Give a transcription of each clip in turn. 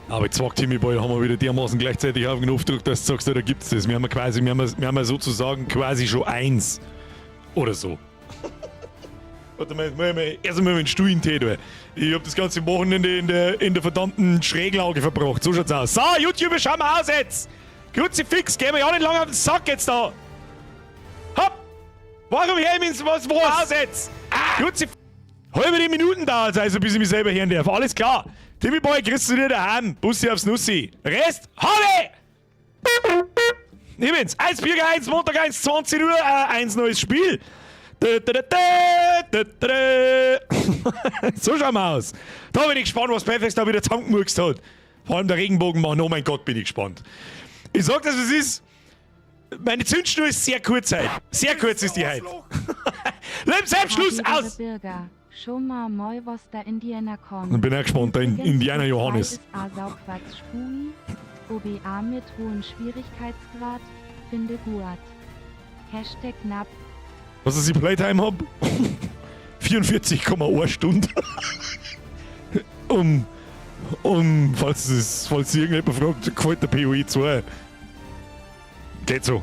Aber zwei Timmy-Ball haben wir wieder dermaßen gleichzeitig auf den Knopf gedrückt, dass du sagst, da gibt's das. Wir haben ja sozusagen quasi schon 1. Oder so. Warte mal, erstmal den Stuhl in den Tee da. Ich hab das ganze Wochenende in der verdammten Schräglage verbracht. So schaut's aus. So, YouTube, schauen wir aus jetzt! Kruzifix, gehen wir ja nicht lange auf den Sack jetzt da! Hopp! Warum heben wir was aus jetzt? Kruzifix! Halbe Minuten dauert also, bis ich mich selber hören darf. Alles klar! Timmy Boy, kriegst du dir daheim. Bussi aufs Nussi. Rest, Halle! Übrigens, 1 Bürger 1, Montag 1, 20 Uhr, 1 neues Spiel. So schauen wir aus. Da bin ich gespannt, was Perfect da wieder zusammengemurkst hat. Vor allem der Regenbogenmann, oh mein Gott, bin ich gespannt. Ich sag das, was es ist. Meine Zündschnur ist sehr kurz heute. Sehr kurz ist die heute. Lebensabschluss aus! Schon mal was der Indianer kommt. Ich bin auch gespannt, der Indianer Johannes. OBA mit hohem Schwierigkeitsgrad, finde gut. Hashtag knapp. Was ich Playtime hab? 44,1 Stunden. falls irgendjemand fragt, gefällt der PoE 2? Geht so.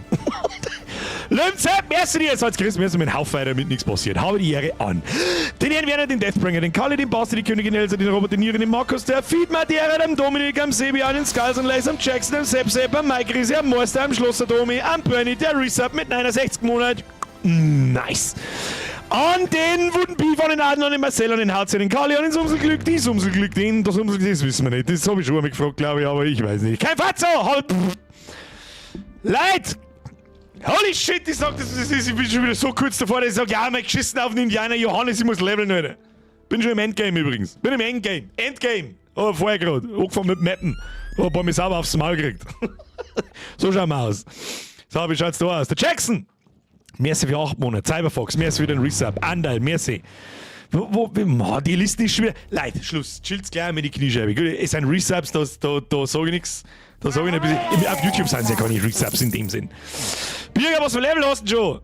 Löwenzeit, merci dir jetzt als Chris, mir ist mit dem Haufen weiter, damit nichts passiert. Habe die Ehre an. Den Herrn Werner, den Deathbringer, den Kalle, den Basti, die Königin Elsa, den Robert, den Nieren, den Markus, der Feed Madeira, dem Dominik, am Sebi, an den Skulls, am Laser, am Jackson, am Sepp, am Mike Riese, am Moister, am Schlosser Domi, am Bernie, der Resub mit 69 Monat. Nice. An den Wooden Beef, an den Aden, an den Marcel, an den HC, den Kali, an den Sumselglück, die Sumselglück, den, das Sumselglück, das wissen wir nicht. Das habe ich schon mal gefragt, glaube ich, aber ich weiß nicht. Kein Fatzo! Halt! Leid! Holy shit, ich sag das, ich bin schon wieder so kurz davor, dass ich sag, ja, mein geschissen auf den Indianer Johannes, ich muss leveln, Alter. Bin schon im Endgame übrigens. Bin im Endgame. Endgame. Oh, vorher gerade. Angefangen mit Mappen. Oh, ein paar mich sauber aufs Maul gekriegt. So schauen wir aus. So, wie schaut's da aus? Der Jackson! Merci für 8 Monate. Cyberfox, merci für den Resub. Andal, merci. Die Liste ist schwer. Leute, Schluss. Chillt's gleich mit die Kniescheibe. Es sind Resubs, da sag ich nichts. Da sag ich nicht. Auf YouTube sind es ja gar nicht Resubs in dem Sinn. Birger, was für Level hast du schon?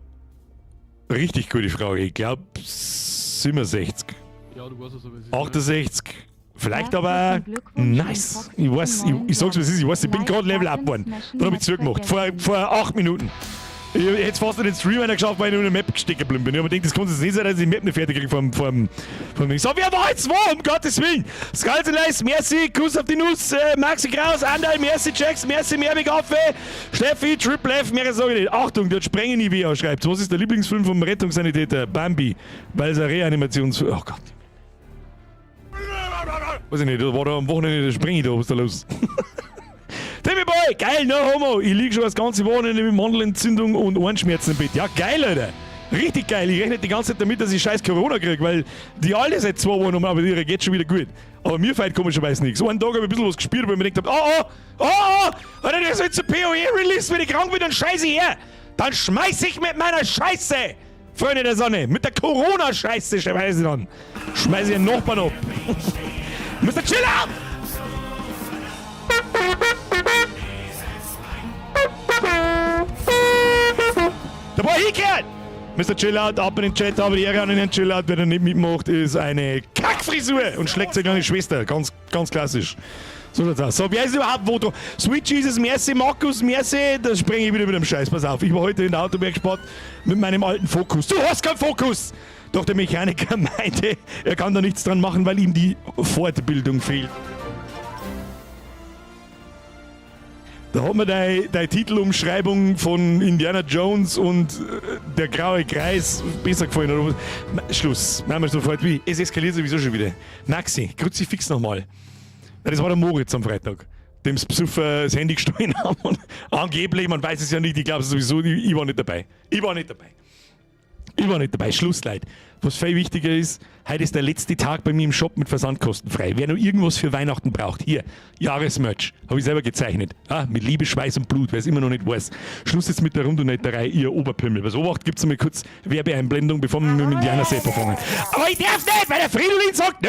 Richtig gute Frage. Ich glaube 67. Ja, du weißt es aber. 68. Vielleicht aber. Nice. Ich weiß, ich sag's, was es ist. Ich weiß, ich bin gerade Level up geworden. Dann hab ich zurückgemacht. Vor 8 Minuten. Ich hätte jetzt fast den Stream geschafft, weil ich nur in der Map stecken geblieben bin. Ich habe mir gedacht, das kann es nicht sein, dass ich die Map nicht fertig kriege vom Ding. So, wer war jetzt wo? Um Gottes Willen! Skalzenleis, merci, Kuss auf die Nuss, Maxi Kraus, Andal, merci, Jax, merci, Merbig Affe, Steffi, Triple F, mehr sage ich nicht. Achtung, dort sprengen nie, wie er schreibt. Was ist der Lieblingsfilm vom Rettungssanitäter? Bambi, weil es ein Reanimationsfilm. Oh Gott. Weiß ich nicht, da war da am Wochenende der Sprengi da, was ist da los? Timmy Boy, geil, no homo. Ich liege schon das ganze Wochenende mit Mandelentzündung und Ohrenschmerzen im Bett. Ja, geil, Alter. Richtig geil. Ich rechne die ganze Zeit damit, dass ich scheiß Corona kriege, weil die alle seit 2 Wochen aber ihre geht schon wieder gut. Aber mir fällt komischerweise nichts. So einen Tag habe ich ein bisschen was gespielt, weil ich mir gedacht habe, Alter, der soll zu PoE-Release, wenn ich krank bin, dann scheiße ich her. Dann schmeiß ich mit meiner Scheiße, Freunde der Sonne, mit der Corona-Scheiße, schmeiß ich dann. Schmeiß ich den Nachbarn ab. Mr. Chill out! Der Boy Hickert! Mr. Chillout, ab in den Chat, aber die Ehre an den Chillout, wer da nicht mitmacht, ist eine Kackfrisur und schlägt seine kleine Schwester. Ganz klassisch. So schaut's aus. So, wer ist überhaupt wo? Sweet Jesus, merci, Markus, merci. Da springe ich wieder mit dem Scheiß. Pass auf, ich war heute in der Autobergsport mit meinem alten Fokus. Du hast keinen Fokus! Doch der Mechaniker meinte, er kann da nichts dran machen, weil ihm die Fortbildung fehlt. Da hat mir deine Titelumschreibung von Indiana Jones und der graue Kreis besser gefallen. Oder was? Schluss. Machen wir sofort wie. Es eskaliert sowieso schon wieder. Maxi, Kruzifix nochmal. Das war der Moritz am Freitag, dem Psuffer das Handy gestohlen haben. Und angeblich, man weiß es ja nicht, ich glaube sowieso, ich war nicht dabei. Ich war nicht dabei. Schluss, Leute. Was viel wichtiger ist, heute ist der letzte Tag bei mir im Shop mit Versandkosten frei. Wer noch irgendwas für Weihnachten braucht, hier, Jahresmerch, habe ich selber gezeichnet. Mit Liebe, Schweiß und Blut, wer es immer noch nicht weiß. Schluss jetzt mit der Rundunetterei, ihr Oberpimmel. Was Obacht, gibt's mal kurz Werbeeinblendung, bevor wir mit dem Indianer selber fangen. Aber ich darf nicht, weil der Fridolin sagt, nö!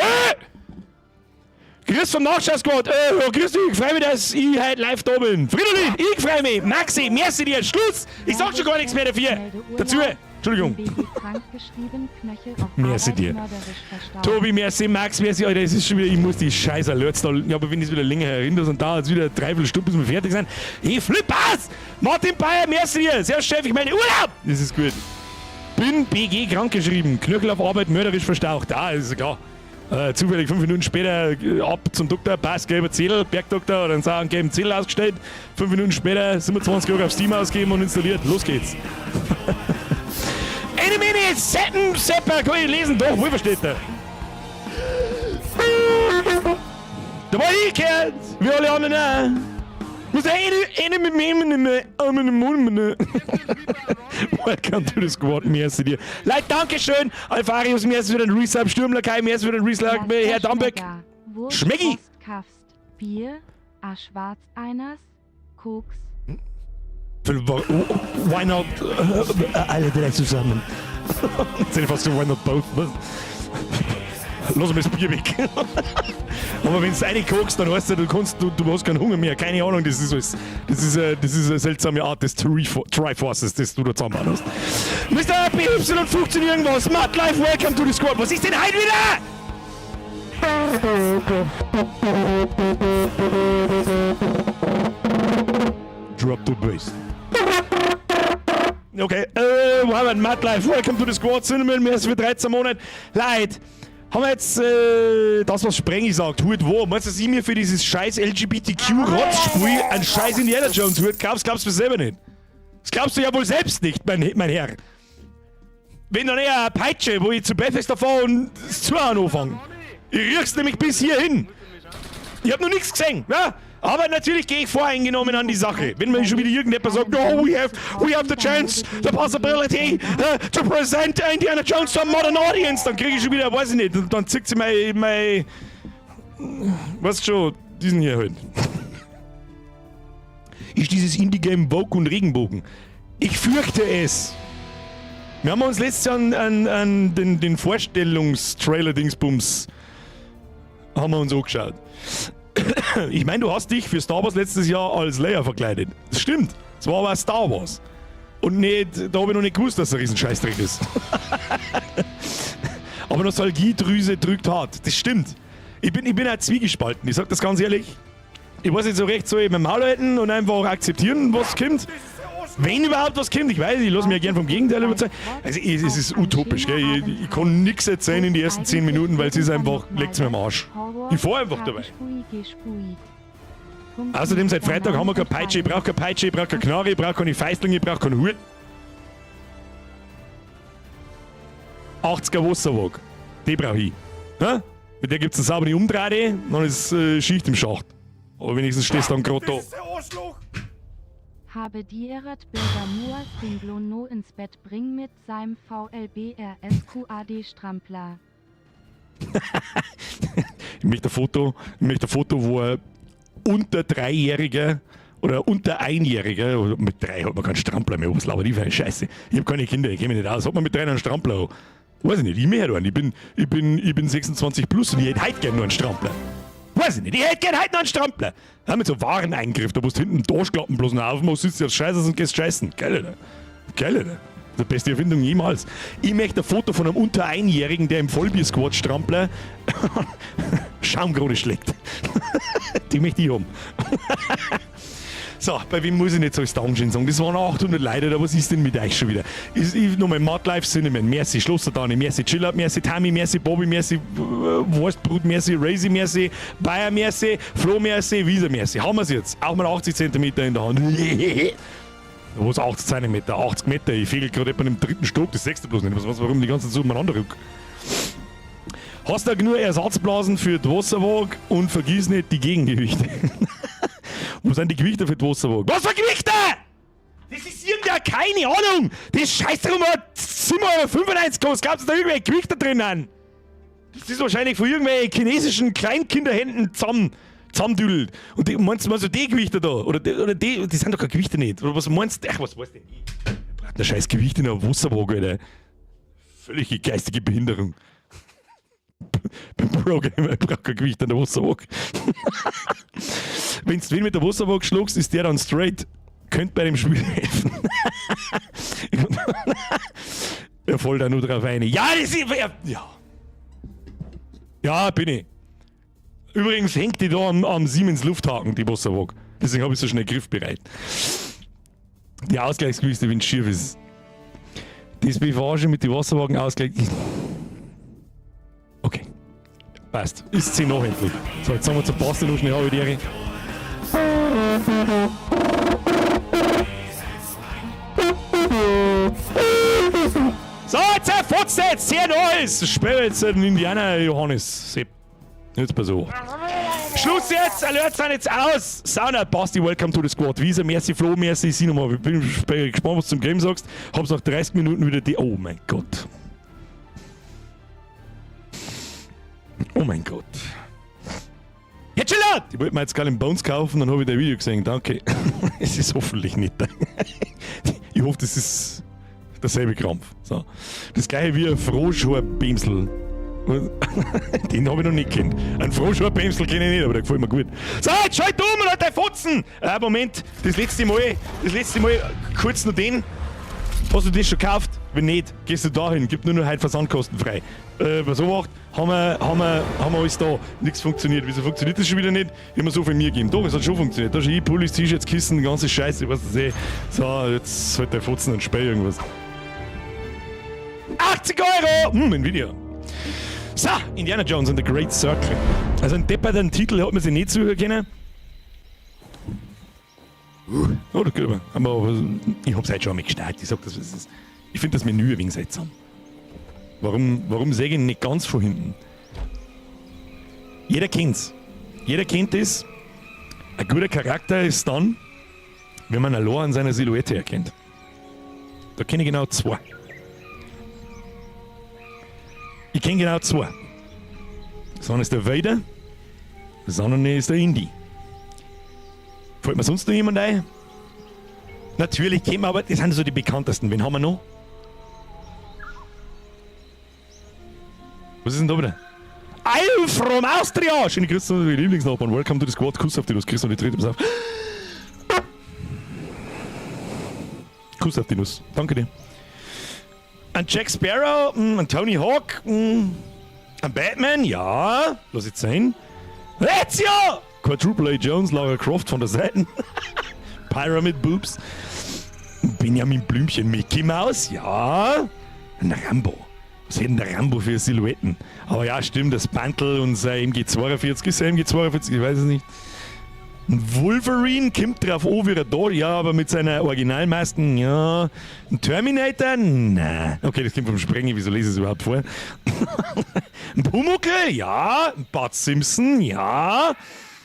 Grüß vom Nachschau-Squad. Grüß dich, ich freue mich, dass ich heute live da bin. Fridolin, ich freue mich. Maxi, merci dir. Schluss! Ich sag schon gar nichts mehr dafür. Dazu. Entschuldigung. Baby krank geschrieben, Knöchel auf Merci Arbeit dir. mörderisch verstaucht. Tobi, merci, Max, merci, Alter, es ist schon wieder, ich muss die scheiß Alerts da, ja, aber wenn ich es wieder länger erinnere und dauert es wieder 3 Stunden, bis wir fertig sind. Ich flipp aus! Martin Bayer, merci dir! Sehr Chef, ich meine Urlaub! Das ist gut. Bin BG krankgeschrieben, Knöchel auf Arbeit mörderisch verstaucht. Ah, das ist klar. Zufällig 5 Minuten später ab zum Doktor, passt, gelber Zettel, Bergdoktor, oder dann sagen, gelben Zettel ausgestellt. 5 Minuten später 27 Euro auf Steam ausgeben und installiert. Los geht's. Eine Minute, Sepper, kann ich lesen, doch, wohl versteht er. Da war ich gehört, wie alle anderen auch. Muss eine mit mir in den Mund. Welcome to the squad, merci dir. Leute, dankeschön. Alfarius, merci für den Resub. Stürmler merci für den Resub. Herr Dambeck. Schmecki. Bier, a Schwarz einers, Koks. Why not alle drei zusammen? Sind fast so, why not both? Lass mir das Bier weg. Aber wenn du reinkokst, dann heißt es, du hast keinen Hunger mehr. Keine Ahnung, das ist eine seltsame Art des Triforces, das du da zusammenbauen hast. Mr. BY15 irgendwas, Mudlife, welcome to the squad. Was ist denn heute wieder? Drop the bass. Okay, Mohammed, Mudlife, welcome to the squad. Cinnamon, merci für 13 Monate. Leute, haben wir jetzt das, was Sprengi sagt, Hut wo? Meinst du, dass ich mir für dieses scheiß LGBTQ-Rotzspiel einen scheiß Indiana Jones Hut kaufst? Glaubst du selber nicht? Das glaubst du ja wohl selbst nicht, mein Herr. Wenn dann eher eine Peitsche, wo ich zu Bethesda fahre und das Zuhören anfange. Ich riech's nämlich bis hierhin. Ich hab noch nichts gesehen, ja? Aber natürlich gehe ich voreingenommen an die Sache. Wenn mir schon wieder irgendjemand sagt, oh, we have the chance, the possibility to present Indiana Jones to a modern audience, dann kriege ich schon wieder, weiß ich nicht, dann zickt sie mein weißt schon, diesen hier halt. Ist dieses Indie-Game Vogue und Regenbogen? Ich fürchte es. Wir haben uns letztes Jahr an den Vorstellungstrailer-Dingsbums haben wir uns angeschaut. Ich meine, du hast dich für Star Wars letztes Jahr als Leia verkleidet. Das stimmt. Es war aber Star Wars. Und nicht, da habe ich noch nicht gewusst, dass es ein Riesenscheißdreck ist. Aber Nostalgiedrüse drückt hart. Das stimmt. Ich bin auch zwiegespalten. Ich sag das ganz ehrlich. Ich weiß nicht so recht, soll ich mein Maul halten und einfach akzeptieren, was kommt. Wenn überhaupt was kommt, ich weiß, ich lasse mich ja gern vom Gegenteil überzeugen. Also es ist utopisch, gell? Ich kann nichts erzählen in den ersten 10 Minuten, weil es ist einfach, leckt's mir am Arsch. Ich fahr einfach dabei. Außerdem seit Freitag haben wir keine Peitsche, ich brauche keine Peitsche, ich brauche keine Knarre, ich brauche keine Feißlung, ich brauche keinen Hut. 80er Wasserwaage, die brauche ich. Ja? Mit der gibt es eine saubere Umdrehde, dann ist Schicht im Schacht. Aber wenigstens stehst du dann gerade da. Habe Dierat Bürger Moors den Glono ins Bett bring mit seinem VLBRSQAD-Strampler. Ich möchte ein Foto, wo ein unter 3-Jähriger oder unter 1-Jähriger, oder mit 3 hat man keinen Strampler mehr, was labert die für eine Scheiße. Ich habe keine Kinder, ich kenne mich nicht aus, hat man mit 3 einen Strampler? Weiß ich nicht, ich mehr einen. Ich bin 26 plus und ich hätte heute gerne nur einen Strampler. Weiß ich nicht, ich hätte gerne heute noch einen Strampler. Ja, mit so Wareneingriff, da musst du hinten den Arschklappen bloß noch aufmachen, sitzt dir Scheiße und gehst scheißen. Geil, Alter. Geil, Alter. Die beste Erfindung jemals. Ich möchte ein Foto von einem unter 1-Jährigen, der im Vollbier-Squad Strampler Schaumkrone schlägt. Die möchte ich haben. So, bei wem muss ich nicht so als Dankeschön sagen? Das waren 800 Leute, aber was ist denn mit euch schon wieder? Nochmal Mudlife Cinnamon, merci, Schlosserdani, merci, Chillout, merci, Tammy, merci, Bobby, merci, Wurstbrut, merci, Razy, merci, Bayer, merci, Flo, merci, Wieser, merci. Haben wir es jetzt? Auch mal 80 cm in der Hand. Was 80 cm? 80 Meter, ich fehle gerade etwa im 3. Stock, das 6. bloß nicht. Warum die ganzen Zeit so umeinander rück? Hast du nur Ersatzblasen für die Wasserwaage und vergiss nicht die Gegengewichte. Wo sind die Gewichte für die Wasserwaage? Was für Gewichte? Das ist irgendeine, keine Ahnung. Das Scheißdrum hat 7,95 € kostet. Glaubst du da irgendwelche Gewichte drinnen? Das ist wahrscheinlich von irgendwelchen chinesischen Kleinkindernhänden zusammendüdelt. Und meinst du die Gewichte da? Oder die sind doch keine Gewichte nicht. Oder was meinst du? Ach, was weißt du denn? Er braucht eine scheiß Gewicht in einer Wasserwaage, Alter. Völlige geistige Behinderung. Beim Programmer, ich brauche kein Gewicht an der Wasserwaage. Wenn du wen mit der Wasserwaage schlägst, ist der dann straight. Könnte bei dem Spiel helfen. er voll da nur drauf ein. Ja, das ist... Ja. Ja, bin ich. Übrigens hängt die da am Siemens Lufthaken, die Wasserwaage. Deswegen habe ich so schnell griffbereit. Die Ausgleichsgewichte, wenn es schief ist. Das Bewagen mit den Wasserwagen ausgleich. Okay. Passt. Ist 10 nach endlich. So, jetzt sagen wir zur Paste noch schnell habe die. So, jetzt fotzt jetzt 10 alles. Spiel jetzt den Indianer Johannes. Sepp. Jetzt pass auf. Schluss jetzt, Alerts sind jetzt aus. Sauna, Basti, welcome to the squad. Visa, merci Flo, merci Sinoma. Ich bin gespannt, was du zum Game sagst. Hab's nach 30 Minuten wieder die... Oh mein Gott. Oh mein Gott. Jetzt schon laut! Ich wollte mir jetzt gerade einen Bones kaufen, dann habe ich dein Video gesehen. Danke. Es ist hoffentlich nicht. Ich hoffe, das ist derselbe Krampf. So. Das gleiche wie ein Froschhornbämsel. Den habe ich noch nicht kennt. Ein Froschhornbämsel kenne ich nicht, aber der gefällt mir gut. So, jetzt schalt um, Leute, Fotzen! Moment, das letzte Mal, kurz noch den. Hast du das schon gekauft? Wenn nicht, gehst du dahin, gibt nur noch heute versandkostenfrei. Was macht? Haben wir alles da. Nichts funktioniert. Wieso funktioniert das schon wieder nicht? Ich habe mir so viel mir gegeben. Doch, es hat schon funktioniert. Da schon Pullis, T-Shirts, Kissen, die ganze Scheiße, was das eh. So, jetzt halt der Fotzen und Spiel irgendwas. 80 €! Nvidia. So, Indiana Jones and the Great Circle. Also ein depperten Titel hat man sich nicht zuhören können. Oh, da geht aber ich hab's heute schon einmal gestartet. Ich sag das, was es ist. Ich finde das Menü ein wenig seltsam. Warum sage ich nicht ganz von hinten? Jeder kennt's. Jeder kennt es. Ein guter Charakter ist dann, wenn man allein an seiner Silhouette erkennt. Da kenne ich genau zwei. Ich kenne genau zwei. Das eine ist der Vader, das andere ist der Indy. Fällt mir sonst noch jemand ein? Natürlich kennen wir, aber das sind so die bekanntesten. Wen haben wir noch? Was ist denn da wieder? I'm from Austria! Schöne Grüße an die Lieblingsnachbarn. Welcome to the squad. Kuss auf die Nuss. Christian, die dritte. Pass auf. Kuss auf die Nuss. Danke dir. Ein Jack Sparrow, ein Tony Hawk, ein Batman, ja. Lass jetzt sein. Ezio! Quadruple A Jones, Lara Croft von der Seite. Pyramid Boobs. Benjamin Blümchen, Mickey Mouse, ja. Ein Rambo. Was hätten der Rambo für Silhouetten? Aber ja, stimmt, das Bantel und sein MG42 ist ein MG42, ich weiß es nicht. Ein Wolverine kommt drauf an, wie er da, ja, aber mit seiner Originalmasken, ja. Ein Terminator? Nein. Okay, das kommt vom Sprengen, wieso lese ich es überhaupt vor? Ein Pumuckl? Ja. Ein Bart Simpson? Ja.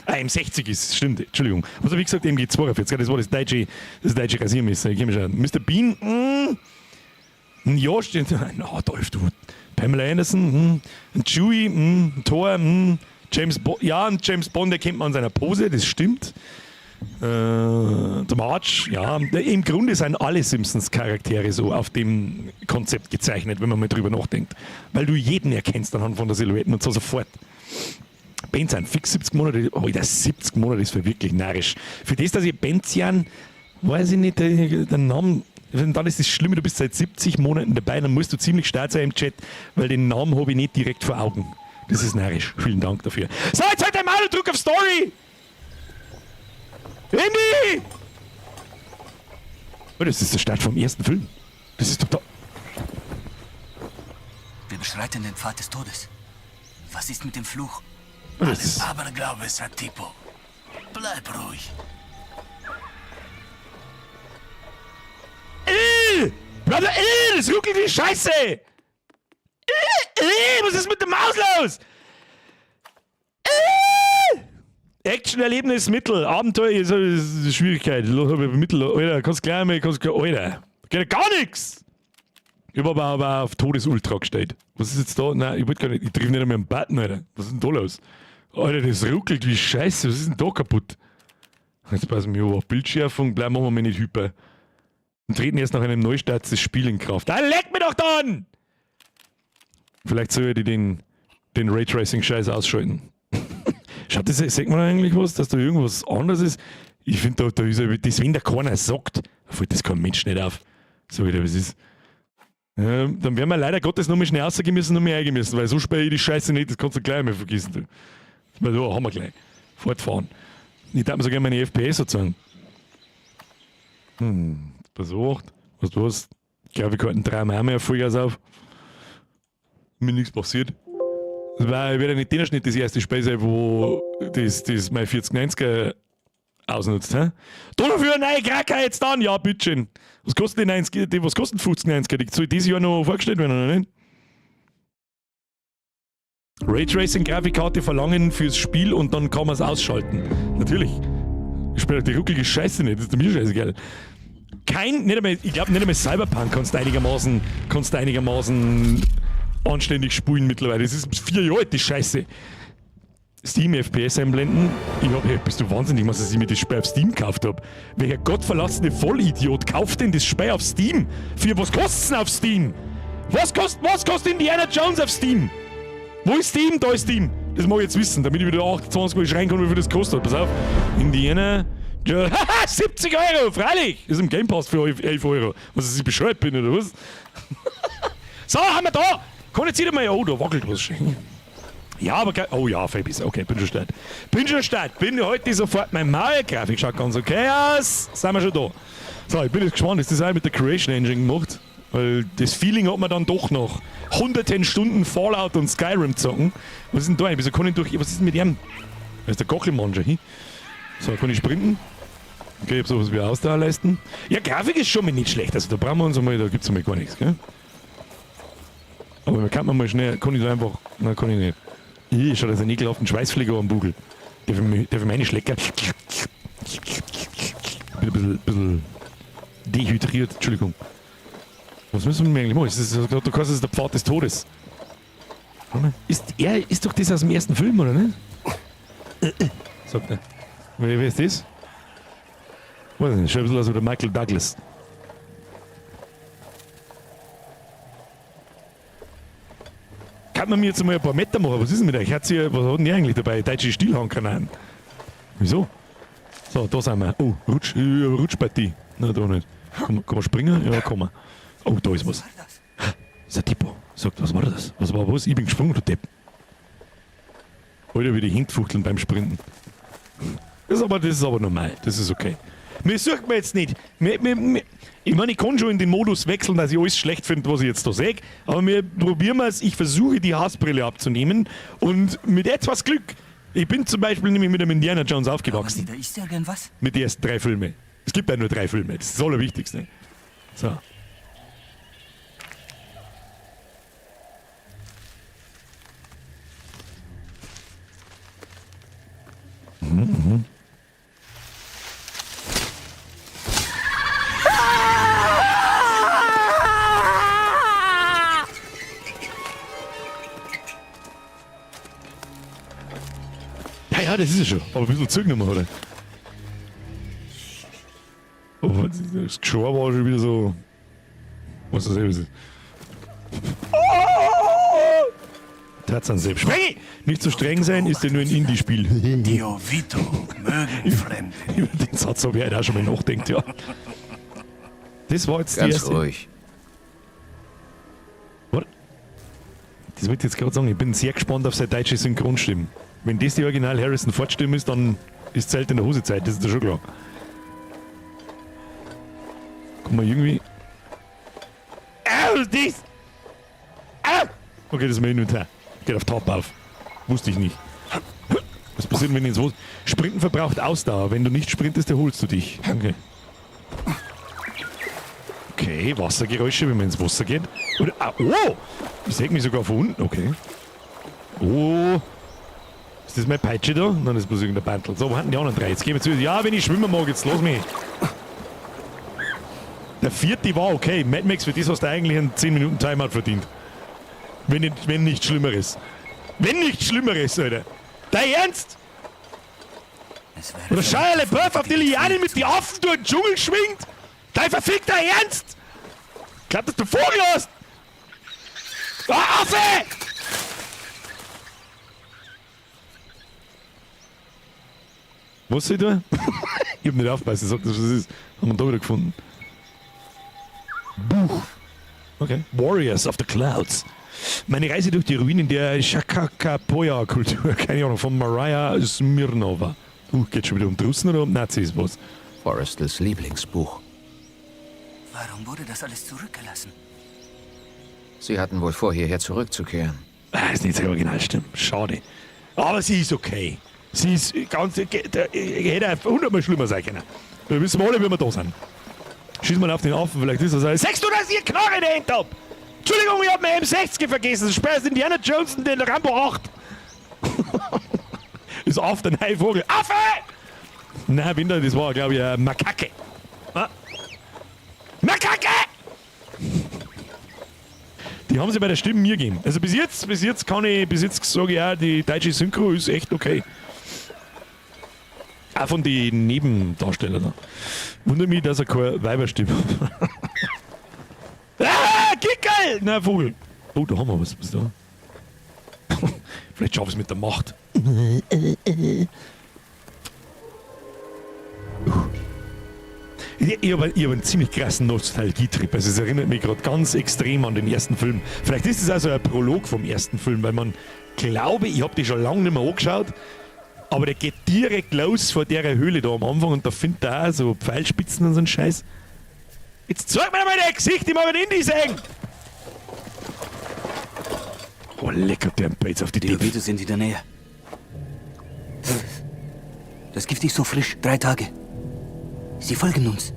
M60 ist, stimmt, Entschuldigung. Was habe ich gesagt? MG42, das war das deutsche Rasiermesser. Ich kenne schon. Mr. Bean? Ja, stimmt. Na, Dolph, du. Pamela Anderson? Ein Chewie? Ein Thor? James Bond, ja, und James Bond erkennt man an seiner Pose, das stimmt. Der March, ja. Im Grunde sind alle Simpsons-Charaktere so auf dem Konzept gezeichnet, wenn man mal drüber nachdenkt. Weil du jeden erkennst anhand von der Silhouetten und so sofort. Bands sind fix 70 Monate, oh, das 70 Monate ist für wirklich narrisch. Für das, dass ich Benzian, weiß ich nicht, den Namen, dann ist das Schlimme, du bist seit 70 Monaten dabei, dann musst du ziemlich stark sein im Chat, weil den Namen habe ich nicht direkt vor Augen. Das ist narrisch. Vielen Dank dafür. So, jetzt halt einmal und drück auf Story! Indy! Oh, das ist der Start vom ersten Film. Das ist total... Wir beschreiten den Pfad des Todes. Was ist mit dem Fluch? Oh, Alles Aberglaube, Satipo. Bleib ruhig. Brother, das ruckelt wie Scheiße! Was ist mit der Maus los? Action-Erlebnis Mittel, Abenteuer ist eine Schwierigkeit. Mittel, Alter, kannst gleich mal, Alter, geht gar nichts. Ich hab aber auf Todesultra gestellt. Was ist jetzt da? Nein, ich wollte gar nicht, ich triff nicht einmal einen Button, Alter. Was ist denn da los? Alter, das ruckelt wie Scheiße, was ist denn da kaputt? Jetzt passen wir auf Bildschärfung, bleiben wir mal nicht hyper. Und treten erst nach einem Neustart das Spiel in Kraft. Da leck mir doch dann! Vielleicht soll ich den Raytracing-Scheiß ausschalten. Schaut, sagt man eigentlich was, dass da irgendwas anderes ist? Ich finde, da ist ja, das, wenn da keiner sagt, fällt das kein Mensch nicht auf. So wie das ist. Dann werden wir leider Gottes noch mal schnell rausgehen müssen und noch mehr eingehen müssen, weil so spät die Scheiße nicht, das kannst du gleich mal vergessen. Du. Weil da haben wir gleich. Fortfahren. Ich darf mir so gerne meine FPS sozusagen. Versucht. Was du hast. Ich glaube, wir könnten 3 Mal mehr Vollgas auf. Mir nichts passiert. Das wird ja nicht der Schnitt das erste Spiel sein, wo das mein 4090er ausnutzt. Hä? Da dafür eine neue Kracker jetzt an, ja, bitteschön. Was kostet was kostet 5090er? Die soll dieses Jahr noch vorgestellt werden, oder nicht? Raytracing-Grafikkarte verlangen fürs Spiel und dann kann man es ausschalten. Natürlich. Ich spiele die rucklige Scheiße nicht, das ist mir scheißegal. Ich glaube nicht einmal Cyberpunk kannst du einigermaßen anständig spielen mittlerweile. Das ist 4 Jahre alt, die Scheiße. Steam FPS einblenden. Bist du wahnsinnig, was ich mir das Spiel auf Steam gekauft habe? Welcher gottverlassene Vollidiot kauft denn das Spiel auf Steam? Für was kostet es denn auf Steam? Was kostet Indiana Jones auf Steam? Wo ist Steam? Da ist Steam. Das mag ich jetzt wissen, damit ich wieder 28 Mal schreien kann, wie viel das kostet. Pass auf. Indiana Jones. Haha, 70 Euro, freilich! Das ist im Game Pass für 11 Euro. Was ist, ich bescheuert bin, oder was? So, haben wir da! Kann jetzt jeder mal. Oh, da wackelt was schön. Ja, aber oh ja, Fabis. Okay, bin schon start. Bin heute sofort. Mein Mario-Grafik schaut ganz okay aus. Sind wir schon da. So, ich bin jetzt gespannt, ist das auch mit der Creation Engine gemacht? Weil das Feeling hat man dann doch noch. Hunderten Stunden Fallout und Skyrim zocken. Was ist denn da eigentlich? Wieso kann ich durch. Was ist denn mit ihm? Da ist der Kochelmann schon hin. So, kann ich sprinten? Okay, ich hab sowas wie Ausdauer leisten. Ja, Grafik ist schon mal nicht schlecht. Also da brauchen wir uns einmal, da gibt's einmal gar nichts, gell? Aber man kann mal schnell. Kann ich da einfach. Nein, kann ich nicht. Ich schau, da ist ein ekelhaften Schweißfleger am Bugel. Darf ich meine Schlecker? Bin ein bisschen dehydriert, Entschuldigung. Was müssen wir eigentlich machen? Du kannst, das ist der Pfad des Todes. Ist doch das aus dem ersten Film, oder nicht? Sagt er. Wer ist das? Weiß nicht, schaut ein bisschen aus wie der Michael Douglas. Kann man mir jetzt mal ein paar Meter machen? Was ist denn mit euch? Was hat denn ihr eigentlich dabei? Deutsche Stillhandgranaten. Wieso? So, da sind wir. Oh, Rutschpartie. Nein, da nicht. Kann man springen? Ja, kann man. Oh, da ist was. Das ist ein Tipo. Sagt, was war das? Was war was? Ich bin gesprungen, du Depp. Alter, wie die Hintfuchteln beim Sprinten. Das ist aber normal. Das ist okay. Mir sucht man jetzt nicht. Ich meine, ich kann schon in den Modus wechseln, dass ich alles schlecht finde, was ich jetzt da sehe. Aber wir probieren es. Ich versuche, die Hassbrille abzunehmen. Und mit etwas Glück. Ich bin zum Beispiel nämlich mit dem Indiana Jones aufgewachsen. Da ist irgendwas? Mit den ersten 3 Filmen. Es gibt ja nur 3 Filme. Das ist das Allerwichtigste. So. Ja, das ist es schon. Aber ein bisschen Zug nochmal, oder? Oh, das Geschrei war schon wieder so. Was das ist. Tarzan selbst. Spreng! Nicht so streng sein, ist ja nur ein Indie-Spiel. Dio Vito, mögen Fremde. Über den Satz habe ich halt auch schon mal nachgedacht, ja. Das war jetzt Ganz die erste. ruhig. Was? Das wollte ich jetzt gerade sagen. Ich bin sehr gespannt auf seine deutsche Synchronstimme. Wenn das die Original Harrison Ford Stimme ist, dann ist Zelt in der Hosezeit, das ist ja schon klar. Guck mal, irgendwie. Was ist das? Okay, das ist mir hin und her. Geht auf Top auf. Wusste ich nicht. Was passiert, wenn ich ins Wasser. Sprinten verbraucht Ausdauer. Wenn du nicht sprintest, erholst du dich. Okay. Okay, Wassergeräusche, wenn man ins Wasser geht. Oder, oh! Ich sehe mich sogar von unten. Okay. Oh. Ist das meine Peitsche da? Nein, das ist bloß irgendein Bantel. So, wo hatten die anderen 3? Jetzt gehen wir zu. Ja, wenn ich schwimmen mag, jetzt lass mich. Der 4. war okay. Mad Max, für das hast du eigentlich einen 10 Minuten Timeout verdient. Wenn nicht Schlimmeres. Wenn nicht Schlimmeres, Alter. Dein Ernst? Oder Shia LaBeouf auf die Liane mit die Affen durch den Dschungel schwingt? Dein verfickter Ernst? Glaubt, dass du Vogel hast? Affe! Was soll ich da? Ich hab nicht aufgepasst, ich sag das, was es ist. Haben wir da wieder gefunden. Buch. Okay. Warriors of the Clouds. Meine Reise durch die Ruinen der Shakakapoya-Kultur, keine Ahnung, von Mariah Smirnova. Geht schon wieder um Russen oder um Nazis, was? Forrestals Lieblingsbuch. Warum wurde das alles zurückgelassen? Sie hatten wohl vor, hierher zurückzukehren. Ist nicht so Originalstimme. Schade. Aber sie ist okay. Sie ist ganz. Hätte 100-mal schlimmer sein können. Wir wissen alle, wie wir da sind. Schieß mal auf den Affen, vielleicht ist er so. Sagst du, dass ihr Knarre in der Hand habt? Entschuldigung, ich hab mir M60 vergessen. Das sperrt Indiana Jones und den Rambo 8. Ist auf der neue Vogel. Affe! Nein, Winter, das war, glaube ich, ein Makake. Makake! Die haben sie bei der Stimme mir gegeben. Also bis jetzt sage ich auch, die deutsche Synchro ist echt okay. Auch von den Nebendarstellern da. Wundert mich, dass er keine Weiberstimme hat. Ah, Kickel! Nein, Vogel. Oh, da haben wir was. Was ist da? Vielleicht schaff ich es mit der Macht. Ich hab einen ziemlich krassen Nostalgietrip. Also es erinnert mich gerade ganz extrem an den ersten Film. Vielleicht ist es also ein Prolog vom ersten Film, weil man glaube, ich habe die schon lange nicht mehr angeschaut, aber der geht direkt los vor der Höhle da am Anfang und da findet er auch so Pfeilspitzen und so einen Scheiß. Jetzt zeig mir mal dein Gesicht, ich mag ein Indie sehen! Oh, lecker, der Bates auf die Tür. Die sind in der Nähe. Das Gift ist so frisch, 3 Tage. Sie folgen uns.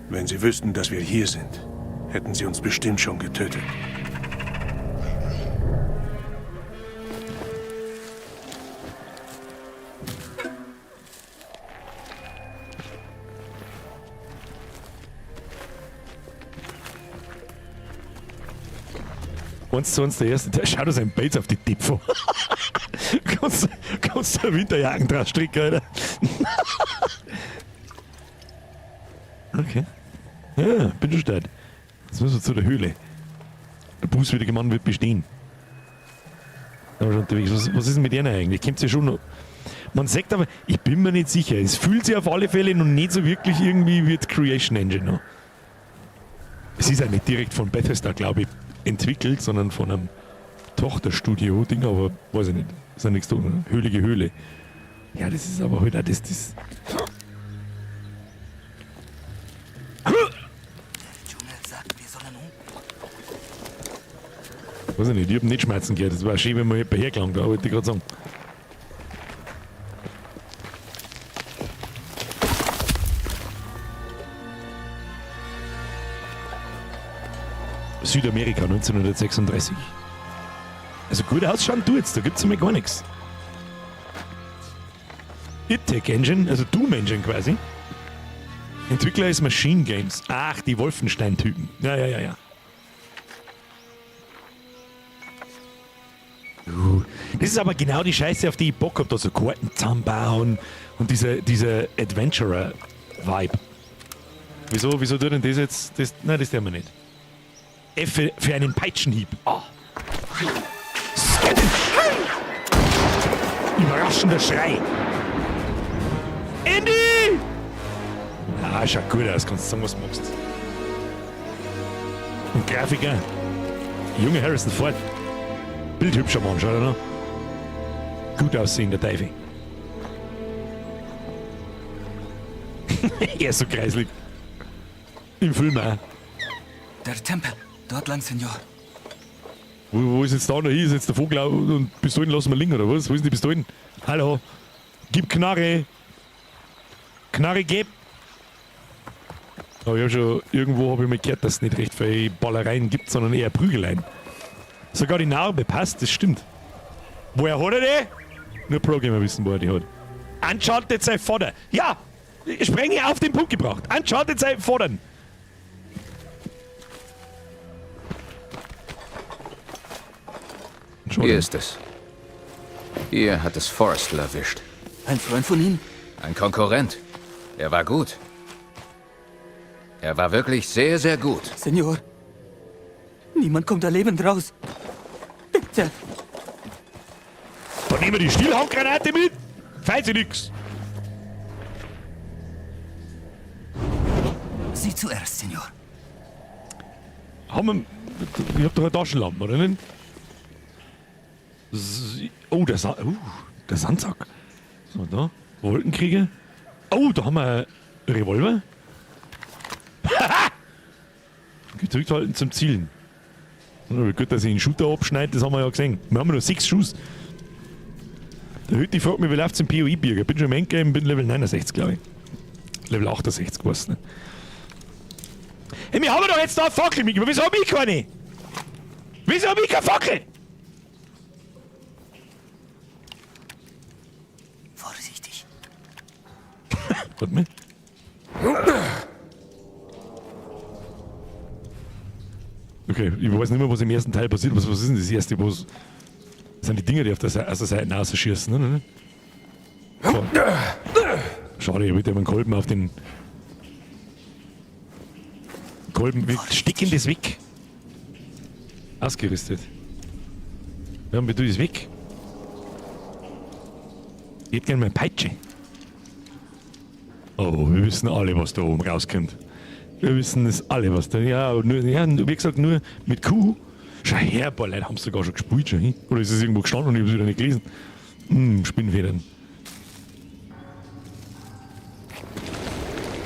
Wenn sie wüssten, dass wir hier sind, hätten sie uns bestimmt schon getötet. Eins zu eins der erste, der schaut uns ein Bates auf die Tipp vor. kannst du Winterjacken draus stricken, Alter? Okay. Ja, bin schon steil. Jetzt müssen wir zu der Höhle. Der bußwillige Mann wird bestehen. Aber schon unterwegs. Was ist denn mit denen eigentlich? Kommt ja schon noch. Man sagt aber, ich bin mir nicht sicher. Es fühlt sich auf alle Fälle noch nicht so wirklich irgendwie wie die Creation Engine noch. Es ist ja nicht direkt von Bethesda, glaube ich, entwickelt, sondern von einem Tochterstudio-Ding, aber weiß ich nicht. Ist ja nichts tun, oder? Höhlige Höhle. Ja, das ist aber halt auch das. Dschungel sagt, wir sollen Weiß ich nicht, ich hab nicht schmerzen gehört. Das war schön, wenn man jemand hergelangt, da wollte ich gerade sagen. Südamerika 1936. Also gut ausschauen tut's, da gibt's einmal gar nichts. Tech Engine, also Doom Engine quasi. Entwickler ist Machine Games. Ach, die Wolfenstein-Typen. Ja. Das ist aber genau die Scheiße, auf die ich Bock hab, da so Karten zusammenbauen und dieser Adventurer-Vibe. Wieso tut denn das jetzt? Nein, das tun wir nicht. F für einen Peitschenhieb. Oh. Überraschender Schrei. Andy! Ah, schaut gut aus, kannst du sagen, was du magst. Und Grafiker. Junge Harrison Ford. Bildhübscher Mann, schaut er noch. Gut aussehender Teufel. Er ist so kreislig. Im Film auch. Der Tempel. Dort lang, Senor. Wo ist jetzt da noch? Hier ist jetzt der Vogel und Pistolen lassen wir liegen, oder was? Wo sind die Pistolen? Hallo? Gib Knarre! Knarre, gib! Aber irgendwo habe ich mal gehört, dass es nicht recht viele Ballereien gibt, sondern eher Prügeleien. Sogar die Narbe passt, das stimmt. Woher hat er die? Nur Pro-Gamer wissen, wo er die hat. Uncharted sei fordern. Ja! Sprenge auf den Punkt gebracht. Uncharted sei fordern. Hier ist es. Hier hat es Forrestal erwischt. Ein Freund von Ihnen? Ein Konkurrent. Er war gut. Er war wirklich sehr, sehr gut. Senor, niemand kommt da lebend raus. Bitte. Dann nehmen wir die Stillhandgranate mit. Falls sie nix. Sie zuerst, Senor. haben wir. Ich hab doch eine Taschenlampe, oder nicht? Oh, der Sandsack. So, da. Wolkenkrieger. Oh, da haben wir einen Revolver. Gedrückt halten zum Zielen. Gut, dass ich einen Shooter abschneide, das haben wir ja gesehen. Wir haben nur 6 Schuss. Der Hütti fragt mich, wie läuft es im PoE-Bierger? Ich bin schon im Endgame, bin Level 69, glaube ich. Level 68, weiß nicht. Hey, wir haben doch jetzt da eine Fackel, Miki. Wieso hab ich keine? Wieso hab ich keine Fackel? Vorsichtig. Warte mal. Okay, ich weiß nicht mehr, was im ersten Teil passiert. Was ist denn das erste? Das sind die Dinger, die auf der Seite rausschießen. Ne? So. Schade, ich wollte einen Kolben auf den. Kolben, wir stecken das weg. Ausgerüstet. Ja, wir tun das weg. Ich hätte gerne mal eine Peitsche. Oh, wir wissen alle, was da oben rauskommt. Wir wissen es alle, was da. Ja, nur, ja, wie gesagt, nur mit Kuh. Schau her, ein paar Leute haben es sogar schon gespielt. Schon, oder ist es irgendwo gestanden und ich habe es wieder nicht gelesen? Spinnfedern.